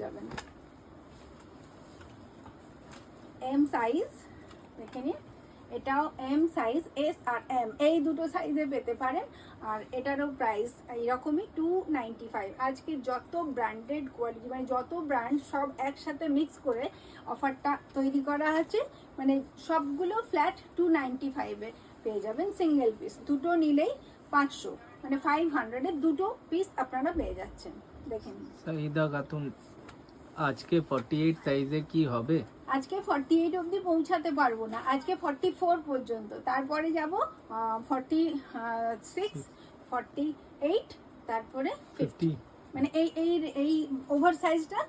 যাবেন। M size দেখে নিন, এটাও এম সাইজ, এস আর এম এই দুটো সাইজে পেতে পারেন। আর এটারও প্রাইস এইরকমই 295। আজকে যত ব্র্যান্ডেড কোয়ালিটি মানে যত ব্র্যান্ড সব একসাথে মিক্স করে অফারটা তৈরি করা আছে, মানে সবগুলো ফ্ল্যাট 295-এ পেয়ে যাবেন সিঙ্গেল পিস। দুটো নিলেই 500, মানে 500-এর দুটো পিস আপনারা পেয়ে যাচ্ছেন। দেখে নিন। সাইদা খাতুন, আজকে 48 সাইজে কি হবে? আজকে 48 অবধি পৌঁছাতে পারবো না, আজকে 44 পর্যন্ত, তারপরে যাব 46, 48, তারপরে 50। মানে এই ওভার সাইজটা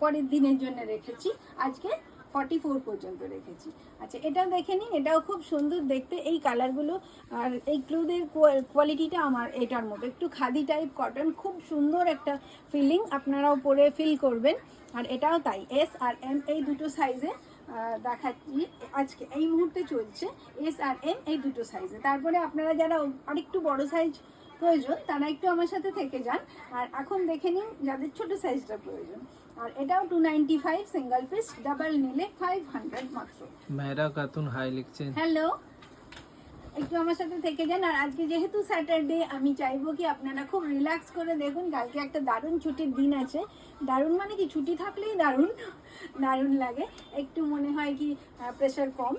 পরের দিনের জন্য রেখেছি, আজকে 44 পর্যন্ত রেখেছি। আচ্ছা এটাও দেখে নিন, এটাও খুব সুন্দর দেখতে, এই কালারগুলো আর এই ক্লুদের কোয়ালিটিটা আমার এটার মতো একটু খাদি টাইপ কটন, খুব সুন্দর একটা ফিলিং, আপনারাও পরে ফিল করবেন। আর এটাও তাই, এস আর এম এই দুটো সাইজে দেখাচ্ছি, আজকে এই মুহূর্তে চলছে এস আর এম এই দুটো সাইজে। তারপরে আপনারা যারা আরেকটু বড় সাইজ প্রয়োজন তারা একটু আমার সাথে থেকে যান। আর এখন দেখে নিন যাদের ছোট সাইজটা প্রয়োজন। আর এটাও 295 সিঙ্গেল পিস, ডাবল নিলে 500 মাত্র। মেহরা খাতুন হাই লিখছেন। হ্যালো, একটু আমার সাথে থেকে যান। আর আজকে যেহেতু স্যাটারডে, আমি চাইবো কি আপনারা খুব রিল্যাক্স করে দেখুন। কালকে একটা দারুণ ছুটির দিন আছে, দারুণ মানে কি ছুটি থাকলেই দারুণ দারুণ লাগে, একটু মনে হয় কি প্রেশার কম।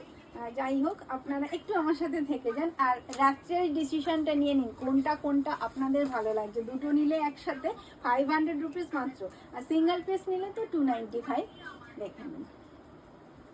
যাই হোক আপনারা একটু আমার সাথে থেকে যান আর রাত্রের ডিসিশনটা নিয়ে নিন কোনটা কোনটা আপনাদের ভালো লাগছে। দুটো নিলে একসাথে 500 রুপিস মাত্র, আর সিঙ্গেল পিস নিলে তো 295। দেখে নিন।